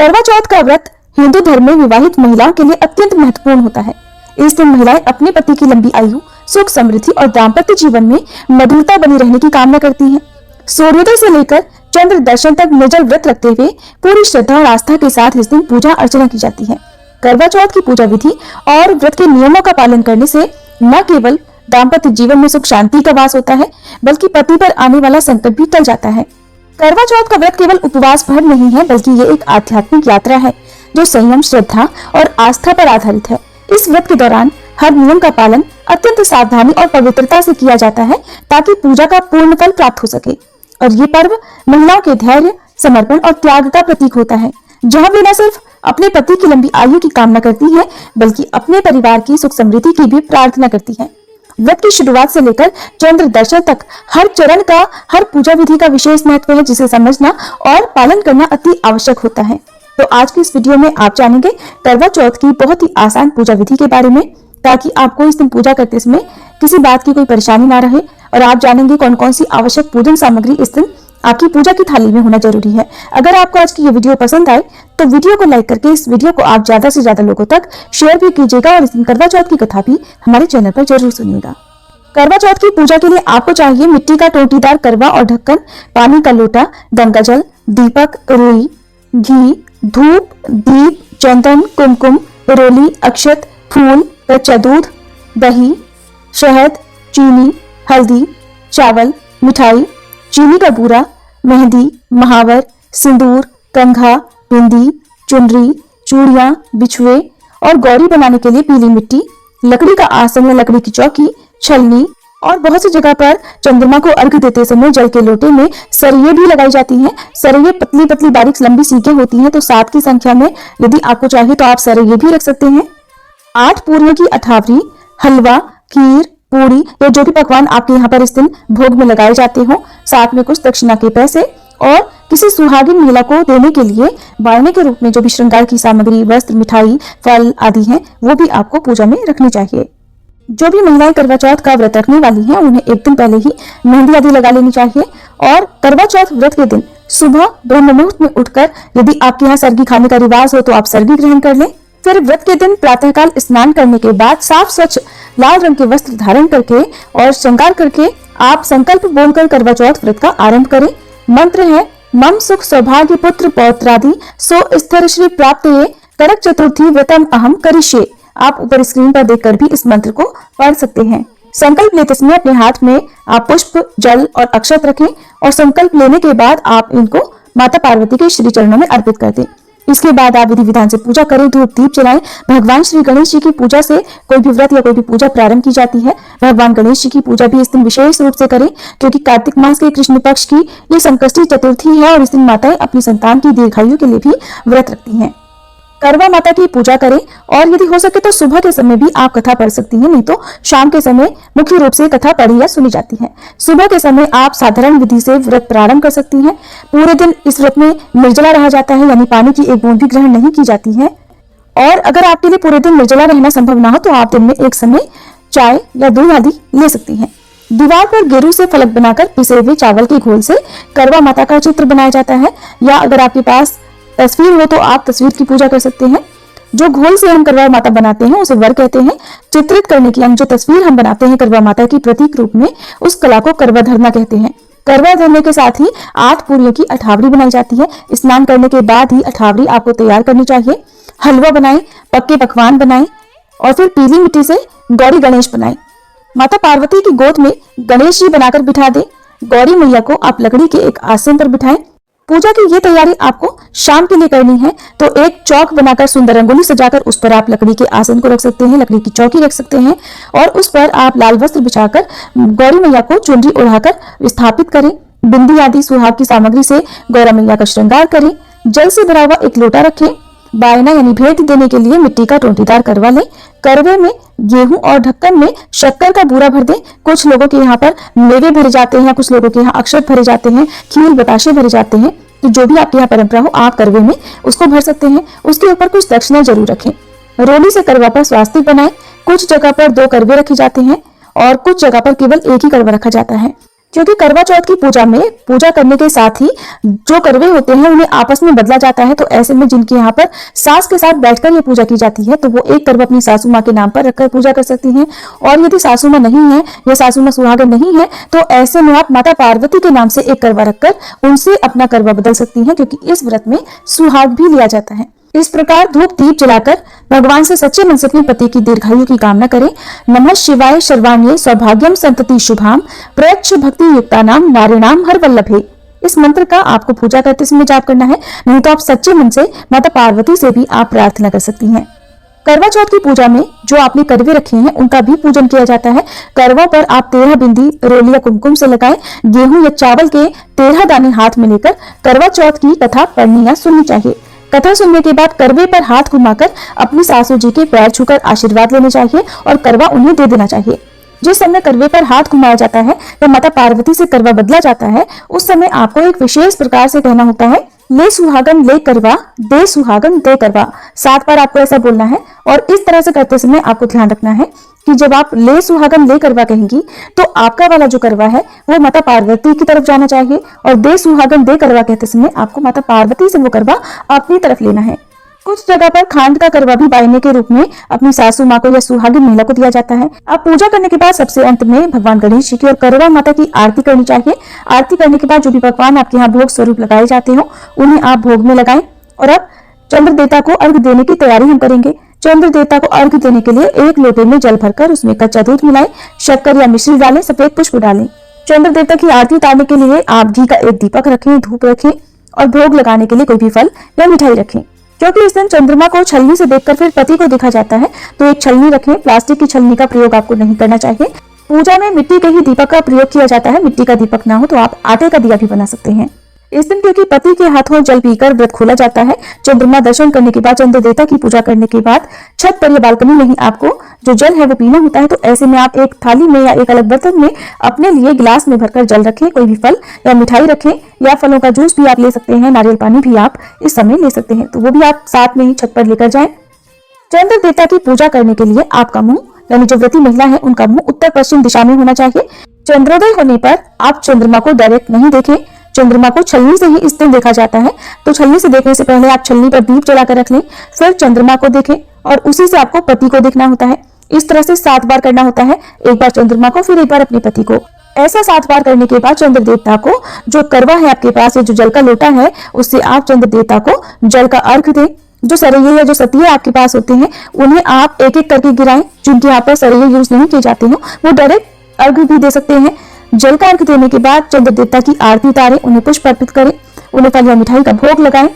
करवा चौथ का व्रत हिंदू धर्म में विवाहित महिलाओं के लिए अत्यंत महत्वपूर्ण होता है। इस दिन महिलाएं अपने पति की लंबी आयु, सुख समृद्धि और दाम्पत्य जीवन में मधुरता बनी रहने की कामना करती हैं। सूर्योदय से लेकर चंद्र दर्शन तक निर्जल व्रत रखते हुए पूरी श्रद्धा और आस्था के साथ इस दिन पूजा अर्चना की जाती है। करवा चौथ की पूजा विधि और व्रत के नियमों का पालन करने से न केवल दाम्पत्य जीवन में सुख शांति का वास होता है, बल्कि पति पर आने वाला संकट भी टल जाता है। करवा चौथ का व्रत केवल उपवास भर नहीं है, बल्कि ये एक आध्यात्मिक यात्रा है जो संयम, श्रद्धा और आस्था पर आधारित है। इस व्रत के दौरान हर नियम का पालन अत्यंत सावधानी और पवित्रता से किया जाता है, ताकि पूजा का पूर्ण फल प्राप्त हो सके। और ये पर्व महिलाओं के धैर्य, समर्पण और त्याग का प्रतीक होता है, जहाँ वे न सिर्फ अपने पति की लंबी आयु की कामना करती है, बल्कि अपने परिवार की सुख समृद्धि की भी प्रार्थना करती है। व्रत की शुरुआत से लेकर चंद्र दर्शन तक हर चरण का, हर पूजा विधि का विशेष महत्व है, जिसे समझना और पालन करना अति आवश्यक होता है। तो आज की इस वीडियो में आप जानेंगे करवा चौथ की बहुत ही आसान पूजा विधि के बारे में, ताकि आपको इस दिन पूजा करते समय किसी बात की कोई परेशानी ना रहे। और आप जानेंगे कौन कौन सी आवश्यक पूजन सामग्री इस दिन आपकी पूजा की थाली में होना जरूरी है। अगर आपको आज की ये वीडियो पसंद आए तो वीडियो को लाइक करके इस वीडियो को आप ज्यादा से ज्यादा लोगों तक शेयर भी कीजिएगा, और इस दिन करवा चौथ की कथा भी हमारे चैनल पर जरूर सुनिएगा। करवा चौथ की पूजा के लिए आपको चाहिए मिट्टी का टोटीदार करवा और ढक्कन, पानी का लोटा, गंगा जल, दीपक, रुई, घी, धूप, दीप, चंदन, कुमकुम, रोली, अक्षत, फूल, कच्चा दूध, दही, शहद, चीनी, हल्दी, चावल, मिठाई, चीनी का बूरा, मेहंदी, महावर, सिंदूर, कंघा, बिंदी, चुनरी, चूड़ियां, बिछुए और गौरी बनाने के लिए पीली मिट्टी, लकड़ी का आसन या लकड़ी की चौकी, छलनी, और बहुत सी जगह पर चंद्रमा को अर्घ देते समय जल के लोटे में सरये भी लगाई जाती हैं। सरये पतली पतली बारीक लंबी सीखें होती हैं, तो 7 की संख्या में यदि आपको चाहिए तो आप सरये भी रख सकते हैं। 8 पूरियों की अठावरी, हलवा, खीर, पूरी या जो भी पकवान आपके यहाँ पर इस दिन भोग में लगाए जाते हो, साथ में कुछ दक्षिणा के पैसे, और किसी सुहागिन महिला को देने के लिए बायने के रूप में जो भी श्रृंगार की सामग्री, वस्त्र, मिठाई, फल आदि हैं, वो भी आपको पूजा में रखनी चाहिए। जो भी महिलाएं करवा चौथ का व्रत रखने वाली हैं, उन्हें एक दिन पहले ही मेहंदी आदि लगा लेनी चाहिए। और करवा चौथ व्रत के दिन सुबह ब्रह्म मुहूर्त में उठकर, यदि आपके यहाँ सरगी खाने का रिवाज हो तो आप सरगी ग्रहण कर लें। फिर व्रत के दिन प्रातःकाल स्नान करने के बाद साफ स्वच्छ लाल रंग के वस्त्र धारण करके और श्रृंगार करके आप संकल्प बोलकर करवा चौथ व्रत का आरंभ करें। मंत्र है मम सुख सौभाग्य पुत्र पौत्रादि सो स्थिर श्री प्राप्त करक चतुर्थी व्रतम अहम करिष्ये। आप ऊपर स्क्रीन पर देखकर भी इस मंत्र को पढ़ सकते हैं। संकल्प लेते समय अपने हाथ में आप पुष्प, जल और अक्षत रखें, और संकल्प लेने के बाद आप इनको माता पार्वती के श्री चरणों में अर्पित कर दें। इसके बाद आप विधि विधान से पूजा करें, धूप दीप जलाएं। भगवान श्री गणेश जी की पूजा से कोई भी व्रत या कोई भी पूजा प्रारंभ की जाती है। भगवान गणेश जी की पूजा भी इस दिन विशेष रूप से करें, क्योंकि कार्तिक मास के कृष्ण पक्ष की ये संकष्टी चतुर्थी है, और इस दिन माताएं अपनी संतान की दीर्घायु के लिए भी व्रत रखती हैं। करवा माता की पूजा करें, और यदि हो सके तो सुबह के समय भी आप कथा पढ़ सकती हैं, नहीं तो शाम के समय मुख्य रूप से कथा पढ़ी या सुनी जाती है। सुबह के समय आप साधारण विधि से व्रत प्रारंभ कर सकती हैं। पूरे दिन इस व्रत में निर्जला रहा जाता है, यानी पानी की एक बूंद भी ग्रहण नहीं की जाती है। और अगर आपके लिए पूरे दिन निर्जला रहना संभव ना हो तो आप दिन में एक समय चाय या दूध आदि ले सकती हैं। दीवार पर गेरू से फलक बनाकर पिसे हुए चावल के घोल से करवा माता का चित्र बनाया जाता है, या अगर आपके पास तस्वीर हो तो आप तस्वीर की पूजा कर सकते हैं। जो घोल से हम करवा माता बनाते हैं उसे वर कहते हैं। चित्रित करने की जो तस्वीर हम बनाते हैं करवा माता की प्रतीक रूप में, उस कला को करवा धरना कहते हैं। करवा धरने के साथ ही 8 पूरियों की अठावरी बनाई जाती है। स्नान करने के बाद ही अठावरी आपको तैयार करनी चाहिए। हलवा बनाएं, पक्के पकवान बनाएं, और फिर पीली मिट्टी से गौरी गणेश बनाएं। माता पार्वती की गोद में गणेश जी बनाकर बिठा दें। गौरी मैया को आप लकड़ी के एक आसन पर बिठाएं। पूजा की ये तैयारी आपको शाम के लिए करनी है, तो एक चौक बनाकर सुंदर रंगोली सजाकर उस पर आप लकड़ी के आसन को रख सकते हैं, लकड़ी की चौकी रख सकते हैं, और उस पर आप लाल वस्त्र बिछाकर गौरी मैया को चुनरी ओढ़ाकर स्थापित करें। बिंदी आदि सुहाग की सामग्री से गौरा मैया का श्रृंगार करें। जल से भरा हुआ एक लोटा रखें। बायना यानी भेंट देने के लिए मिट्टी का टोटीदार करवा लें। करवे में गेहूं और ढक्कन में शक्कर का बूरा भर दें। कुछ लोगों के यहाँ पर मेवे भरे जाते हैं, कुछ लोगों के यहाँ अक्षत भरे जाते हैं, खील बताशे भरे जाते हैं। तो जो भी आपके यहाँ परंपरा हो आप करवे में उसको भर सकते हैं। उसके ऊपर कुछ दक्षिणा जरूर रखें। रोली से करवा पर स्वास्तिक बनाएं। कुछ जगह पर 2 करवे रखे जाते हैं और कुछ जगह पर केवल एक ही करवा रखा जाता है। क्योंकि करवा चौथ की पूजा में पूजा करने के साथ ही जो करवे होते हैं उन्हें आपस में बदला जाता है। तो ऐसे में जिनके यहाँ पर सास के साथ बैठकर ये पूजा की जाती है तो वो एक करवा अपनी सासू माँ के नाम पर रखकर पूजा कर सकती हैं। और यदि सासू माँ नहीं है या सासू माँ सुहागन नहीं है तो ऐसे में आप माता पार्वती के नाम से एक करवा रखकर उनसे अपना करवा बदल सकती हैं, क्योंकि इस व्रत में सुहाग भी लिया जाता है। इस प्रकार धूप दीप जलाकर भगवान से सच्चे मन से अपने पति की दीर्घायु की कामना करें। नमः शिवाय सर्वाण्ये सौभाग्यम संतति शुभाम प्रयच्छ भक्ति युक्ता नाम नारिणाम हर वल्लभे। इस मंत्र का आपको पूजा करते समय जाप करना है, नहीं तो आप सच्चे मन से माता पार्वती से भी आप प्रार्थना कर सकती हैं। करवा चौथ की पूजा में जो आपने करवे रखे हैं उनका भी पूजन किया जाता है। करवा पर आप 13 बिंदी रोली या कुमकुम से लगाएं। गेहूं या चावल के 13 दाने हाथ में लेकर करवा चौथ की कथा पढ़नी या सुननी चाहिए। कथा सुनने के बाद करवे पर हाथ घुमाकर अपनी सासू जी के पैर छूकर आशीर्वाद लेने चाहिए और करवा उन्हें दे देना चाहिए। जिस समय करवे पर हाथ घुमाया जाता है या माता पार्वती से करवा बदला जाता है उस समय आपको एक विशेष प्रकार से कहना होता है, ले सुहागन ले करवा दे सुहागन दे करवा। 7 बार आपको ऐसा बोलना है। और इस तरह से करते समय आपको ध्यान रखना है कि जब आप ले सुहागन ले करवा कहेंगी तो आपका वाला जो करवा है वो माता पार्वती की तरफ जाना चाहिए, और दे सुहागन दे करवा कहते समय आपको माता पार्वती से वो करवा अपनी तरफ लेना है। कुछ जगह पर खांड का करवा भी बायने के रूप में अपनी सासू माँ को या सुहागिन महिला को दिया जाता है। अब पूजा करने के बाद सबसे अंत में भगवान गणेश जी की और करवा माता की आरती करनी चाहिए। आरती करने के बाद जो भी पकवान आपके यहाँ भोग स्वरूप लगाए जाते हो उन्हें आप भोग में लगाएं। और अब चंद्र देवता को अर्घ देने की तैयारी हम करेंगे। चंद्र देवता को अर्घ देने के लिए एक लोटे में जल भरकर उसमें कच्चा दूध मिलाएं, शक्कर या मिश्री डालें, सफेद पुष्प डालें। चंद्र देवता की आरती उतारने के लिए आप घी का एक दीपक रखें, धूप रखें और भोग लगाने के लिए कोई भी फल या मिठाई रखें। क्योंकि इस दिन चंद्रमा को छलनी से देखकर फिर पति को देखा जाता है तो एक छलनी रखें। प्लास्टिक की छलनी का प्रयोग आपको नहीं करना चाहिए। पूजा में मिट्टी के ही दीपक का प्रयोग किया जाता है। मिट्टी का दीपक ना हो तो आप आटे का दिया भी बना सकते हैं। इस दिन क्योंकि पति के हाथों जल पीकर व्रत खोला जाता है, चंद्रमा दर्शन करने के बाद चंद्र देवता की पूजा करने के बाद छत पर या बालकनी में ही आपको जो जल है वो पीना होता है। तो ऐसे में आप एक थाली में या एक अलग बर्तन में अपने लिए गिलास में भरकर जल रखें, कोई भी फल या मिठाई रखें, या फलों का जूस भी आप ले सकते हैं, नारियल पानी भी आप इस समय ले सकते हैं, तो वो भी आप साथ में ही छत पर लेकर जाएं। चंद्र देवता की पूजा करने के लिए आपका मुंह यानी जो व्रती महिला है उनका मुंह उत्तर पश्चिम दिशा में होना चाहिए। चंद्रोदय होने पर आप चंद्रमा को डायरेक्ट नहीं देखें। चंद्रमा को छलनी से ही इस दिन देखा जाता है, तो छलनी से देखने से पहले आप छलनी पर दीप जलाकर रख लें, फिर चंद्रमा को देखें और उसी से आपको पति को देखना होता है। इस तरह से 7 बार करना होता है, एक बार चंद्रमा को फिर एक बार अपने पति को। ऐसा 7 बार करने के बाद चंद्र देवता को जो करवा है आपके पास या जो जल का लोटा है उससे आप चंद्र देवता को जल का अर्घ दें। जो सरैये या जो सतिये आपके पास होते हैं उन्हें आप एक एक करके गिराएं। जिनके यहाँ पर सरैये यूज नहीं किए जाते हो वो डायरेक्ट अर्घ भी दे सकते हैं। जल का अर्घ देने के बाद चंद्र देवता की आरती उतारें, उन्हें पुष्प अर्पित करें, उन्हें फल या मिठाई का भोग लगाएं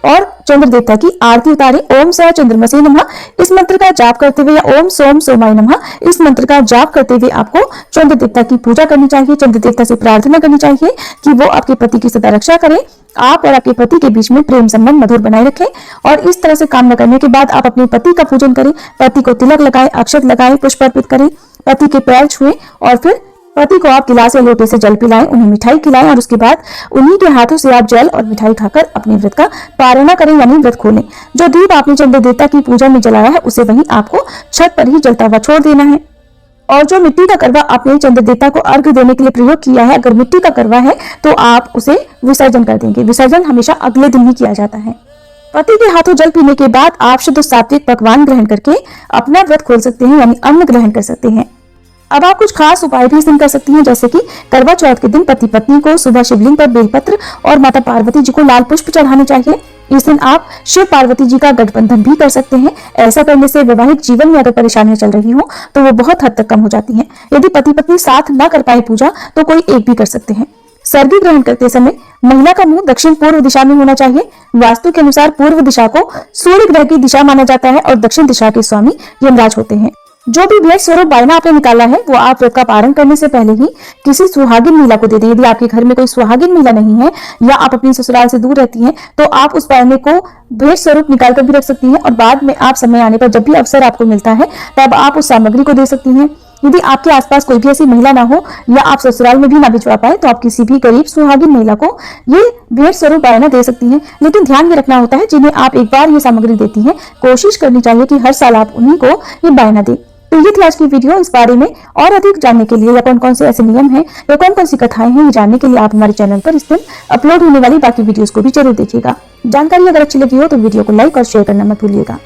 और चंद्र देवता की आरती उतारें। ओम स चंद्रमसे नमः इस मंत्र का जाप करते हुए या ओम सोम सोमाय नमः इस मंत्र का जाप करते हुए आपको चंद्र देवता की पूजा करनी चाहिए। चंद्र देवता से प्रार्थना करनी चाहिए कि वो आपके पति की सदा रक्षा करें, आप और आपके पति के बीच में प्रेम संबंध मधुर बनाए रखें। और इस तरह से कामना करने के बाद आप अपने पति का पूजन करें, पति को तिलक लगाएं, अक्षत लगाएं, पुष्प अर्पित करें, पति के पैर छुएं और फिर पति को आप गिलास या लोटे से जल पिलाएं, उन्हें मिठाई खिलाएं और उसके बाद उन्हीं के हाथों से आप जल और मिठाई खाकर अपने व्रत का पारणा करें यानी व्रत खोलें। जो दीप आपने चंद्र देवता की पूजा में जलाया है उसे वहीं आपको छत पर ही जलता हुआ छोड़ देना है। और जो मिट्टी का करवा आपने चंद्र देवता को अर्घ देने के लिए प्रयोग किया है, अगर मिट्टी का करवा है तो आप उसे विसर्जन कर देंगे। विसर्जन हमेशा अगले दिन ही किया जाता है। पति के हाथों जल पीने के बाद आप शुद्ध सात्विक पकवान ग्रहण करके अपना व्रत खोल सकते हैं यानी अन्न ग्रहण कर सकते हैं। अब आप कुछ खास उपाय भी इस दिन कर सकती हैं, जैसे कि करवा चौथ के दिन पति पत्नी को सुबह शिवलिंग पर बेलपत्र और माता पार्वती जी को लाल पुष्प चढ़ाने चाहिए। इस दिन आप शिव पार्वती जी का गठबंधन भी कर सकते हैं। ऐसा करने से वैवाहिक जीवन में अगर परेशानियां चल रही हो तो वो बहुत हद तक कम हो जाती हैं। यदि पति पत्नी साथ न कर पाए पूजा तो कोई एक भी कर सकते हैं। सर्गी ग्रहण करते समय महिला का मुंह दक्षिण पूर्व दिशा में होना चाहिए। वास्तु के अनुसार पूर्व दिशा को सूर्य ग्रह की दिशा माना जाता है और दक्षिण दिशा के स्वामी यमराज होते हैं। जो भी भेंट स्वरूप बायना आपने निकाला है वो आप व्रत का पारण करने से पहले ही किसी सुहागिन महिला को दे दें। यदि आपके घर में कोई सुहागिन महिला नहीं है या आप अपनी ससुराल से दूर रहती हैं तो आप उस बायने को भेंट स्वरूप निकाल कर भी रख सकती हैं और बाद में आप समय आने पर जब भी अवसर आपको मिलता है तब आप उस सामग्री को दे सकती हैं। यदि आपके आसपास कोई भी ऐसी महिला ना हो या आप ससुराल में भी ना भिजवा पाए तो आप किसी भी गरीब सुहागिन महिला को ये भेंट स्वरूप बायना दे सकती हैं। लेकिन ध्यान ये रखना होता है जिन्हें आप एक बार ये सामग्री देती हैं कोशिश करनी चाहिए कि हर साल आप उन्हीं को ये बायना दें। तो ये थी आज की वीडियो। इस बारे में और अधिक जानने के लिए या कौन कौन से ऐसे नियम हैं या कौन कौन सी कथाएं हैं, ये जानने के लिए आप हमारे चैनल पर इस दिन अपलोड होने वाली बाकी वीडियोस को भी जरूर देखिएगा। जानकारी अगर अच्छी लगी हो तो वीडियो को लाइक और शेयर करना मत भूलिएगा।